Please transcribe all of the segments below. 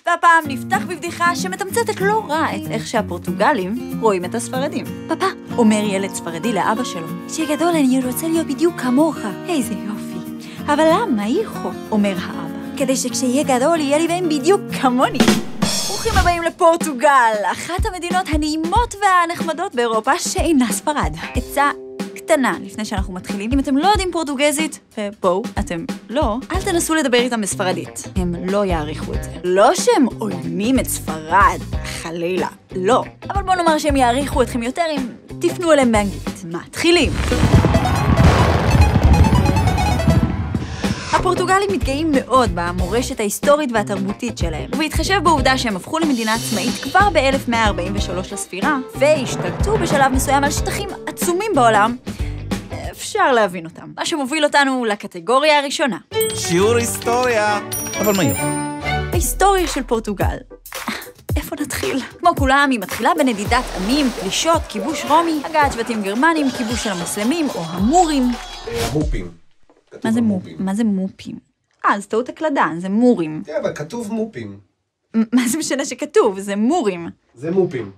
והפעם נפתח בבדיחה שמתמצתת לא רע את איך שהפורטוגלים רואים את הספרדים. פאפה, אומר ילד ספרדי לאבא שלו, שגדול אני רוצה להיות בדיוק כמוך. איזה יופי. אבל למה, איכו? אומר האבא. כדי שכשיהיה גדול יהיה לי בהם בדיוק כמוני. ברוכים הבאים לפורטוגל, אחת המדינות הנעימות והנחמדות באירופה שאינה ספרד. עצה קטנה לפני שאנחנו מתחילים, אם אתם לא יודעים פורטוגזית, ובואו, אתם לא, אל תנסו לדבר איתם בספרדית. הם לא יעריכו את זה. לא שהם עוינים את ספרד, חלילה, לא. אבל בואו נאמר שהם יעריכו אתכם יותר אם תפנו אליהם באנגלית. מתחילים. הפורטוגלים מתגאים מאוד במורשת ההיסטורית והתרבותית שלהם, ובהתחשב בעובדה שהם הפכו למדינה עצמאית כבר ב-1143 לספירה, והשתלטו בשלב מסוים על שטחים עצומים בעולם, אפשר להבין אותם. מה שמוביל אותנו לקטגוריה הראשונה. שיעור היסטוריה. אבל מהיר. ההיסטוריה של פורטוגל. איפה נתחיל? כמו כולם, היא מתחילה בנדידת עמים, פלישות, כיבוש רומי, הגעת שבטים גרמנים, כיבוש של המוסלמים או המורים. מופים. מה זה מופים? אז טעות הקלדה, זה מורים. כן, אבל כתוב מופים. מה זה משנה שכתוב? זה מורים. זה מופים.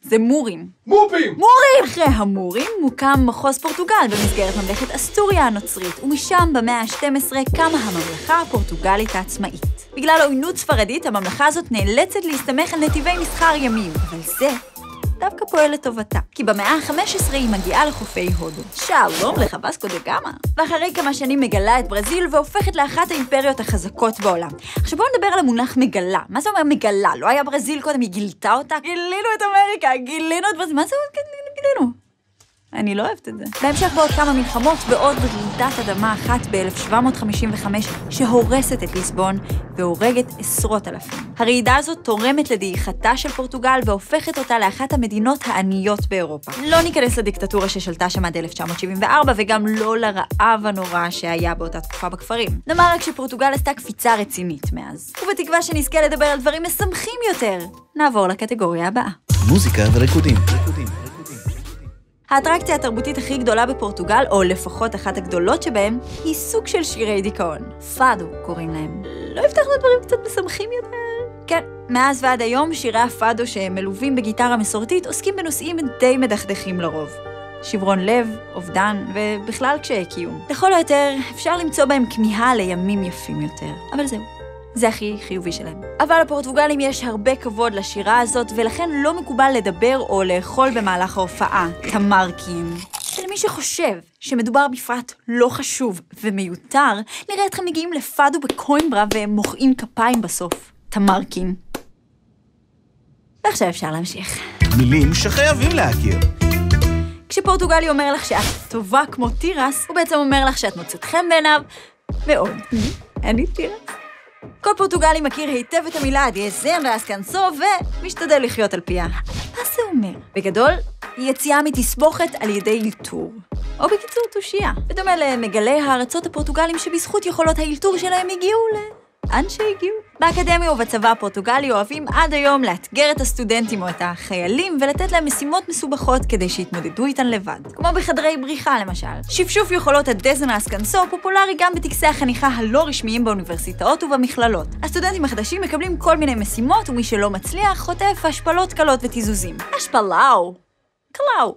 זה מורים. מופים! מורים! אחרי המורים מוקם מחוז פורטוגל במסגרת ממלכת אסטוריה הנוצרית, ומשם במאה ה-12 קמה הממלכה הפורטוגלית העצמאית. בגלל עוינות ספרדית, הממלכה הזאת נאלצת להסתמך על נתיבי מסחר ימיים, אבל זה דווקא פועל לטובתה, כי במאה ה-15 היא מגיעה לחופי הודו. שלום לך, בסקו דה גאמה. ואחרי כמה שנים מגלה את ברזיל והופכת לאחת האימפריות החזקות בעולם. עכשיו בואו נדבר על המונח מגלה. מה זה אומר מגלה? לא היה ברזיל קודם, היא גילתה אותה? גילינו את אמריקה, גילינו את ברזיל. מה זה גילינו? אני לא אוהבת את זה. בהמשך בעוד כמה מלחמות ועוד רעידת אדמה אחת ב-1755 שהורסת את ליסבון והורגת עשרות אלפים. הרעידה הזאת תורמת לדעיכתה של פורטוגל והופכת אותה לאחת המדינות העניות באירופה. לא ניכנס לדיקטטורה ששלטה שם עד 1974 וגם לא לרעב הנורא שהיה באותה תקופה בכפרים. נאמר רק שפורטוגל עשתה קפיצה רצינית מאז. ובתקווה שנזכה לדבר על דברים משמחים יותר, נעבור לקטגוריה הבאה. מוזיקה וריקודים. האטרקציה התרבותית הכי גדולה בפורטוגל, או לפחות אחת הגדולות שבהם, היא סוג של שירי דיכאון. פאדו קוראים להם. לא הבטחנו דברים קצת משמחים יותר? כן, מאז ועד היום שירי הפאדו שמלווים בגיטרה מסורתית עוסקים בנושאים די מדכדכים לרוב. שברון לב, אובדן ובכלל קשיי קיום. לכל היותר אפשר למצוא בהם כמיהה לימים יפים יותר. אבל זהו. זה הכי חיובי שלהם. אבל לפורטוגלים יש הרבה כבוד לשירה הזאת, ולכן לא מקובל לדבר או לאכול במהלך ההופעה. תמרקים. ולמי שחושב שמדובר בפרט לא חשוב ומיותר, נראה אתכם מגיעים לפאדו בקוימברה ומוחאים כפיים בסוף. תמרקים. ועכשיו אפשר להמשיך. מילים שחייבים להכיר. כשפורטוגלי אומר לך שאת טובה כמו טירס, הוא בעצם אומר לך שאת מוצאת חן בעיניו, ועוד. אני טירס. כל פורטוגלי מכיר היטב את המילה דיאזן ואסקנסו ומשתדל לחיות על פיה. מה זה אומר? בגדול, היא יציאה מתסבוכת על ידי אלתור. או בקיצור תושייה. בדומה למגלי הארצות הפורטוגלים שבזכות יכולות האלתור שלהם הגיעו לאן שהגיעו. באקדמיה ובצבא הפורטוגלי אוהבים עד היום לאתגר את הסטודנטים או את החיילים ולתת להם משימות מסובכות כדי שיתמודדו איתן לבד. כמו בחדרי בריחה למשל. שפשוף יכולות הדזן האסקנסו פופולרי גם בטקסי החניכה הלא רשמיים באוניברסיטאות ובמכללות. הסטודנטים החדשים מקבלים כל מיני משימות ומי שלא מצליח חוטף השפלות קלות ותיזוזים. השפלאו. קלאו.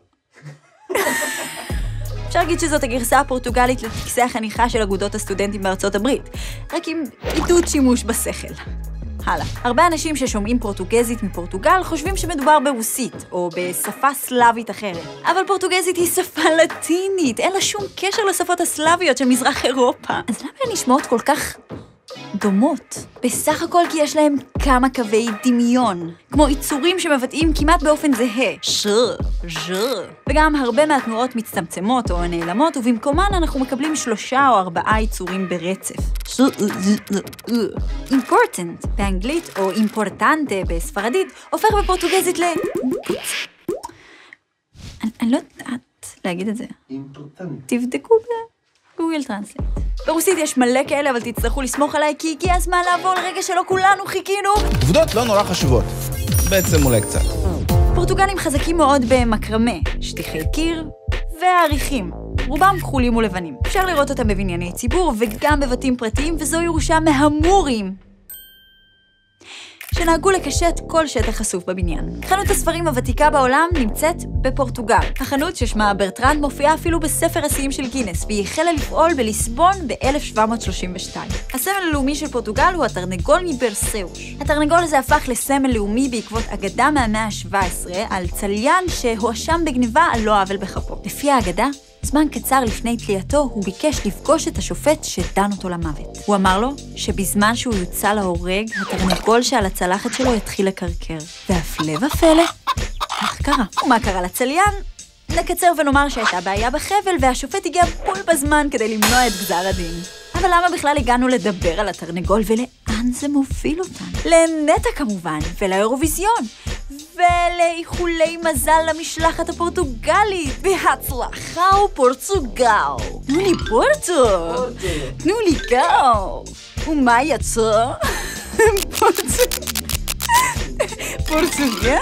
אפשר להגיד שזאת הגרסה הפורטוגלית לטקסי החניכה של אגודות הסטודנטים בארצות הברית, רק עם עידוד שימוש בשכל. הלאה. הרבה אנשים ששומעים פורטוגזית מפורטוגל חושבים שמדובר ברוסית, או בשפה סלאבית אחרת. אבל פורטוגזית היא שפה לטינית, אין לה שום קשר לשפות הסלאביות של מזרח אירופה. אז למה הן נשמעות כל כך דומות? בסך הכל כי יש להם כמה קווי דמיון, כמו יצורים שמבטאים כמעט באופן זהה. וגם הרבה מהתנועות מצטמצמות או נעלמות, ובמקומן אנחנו מקבלים 3 או 4 יצורים ברצף. important באנגלית או importante בספרדית הופך בפורטוגזית אני לא יודעת להגיד את זה. תבדקו גוגל טרנסלייט. ברוסית יש מלא כאלה, אבל תצטרכו לסמוך עליי כי הגיע הזמן לעבור לרגע שלא כולנו חיכינו. עובדות לא נורא חשובות. בעצם אולי קצת. פורטוגלים חזקים מאוד במקרמה, שטיחי קיר ועריכים. רובם כחולים ולבנים. אפשר לראות אותם בבנייני ציבור וגם בבתים פרטיים, וזו ירושה מהמורים. שנהגו לקשט כל שטח חשוף בבניין. חנות הספרים הוותיקה בעולם נמצאת בפורטוגל. החנות ששמה ברטרנד מופיעה אפילו בספר השיאים של גינס, והיא החלה לפעול בליסבון ב-1732. הסמל הלאומי של פורטוגל הוא התרנגול מברסאוש. התרנגול הזה הפך לסמל לאומי בעקבות אגדה מהמאה ה-17 על צליין שהואשם בגניבה על לא עוול בכפו. לפי האגדה, זמן קצר לפני תלייתו הוא ביקש לפגוש את השופט שדן אותו למוות. הוא אמר לו שבזמן שהוא יוצא להורג, התרנגול שעל הצלחת שלו יתחיל לקרקר. והפלא ופלא, כך קרה. ומה קרה לצליין? נקצר ונאמר שהייתה בעיה בחבל, והשופט הגיע בול בזמן כדי למנוע את גזר הדין. אבל למה בכלל הגענו לדבר על התרנגול ולאן זה מוביל אותנו? לנטע כמובן, ולאירוויזיון. ולאיחולי מזל למשלחת הפורטוגלית. בהצלחה פורטוגל. תנו לי פורטו. תנו לי גאו. ומה יצא? פורטוגל.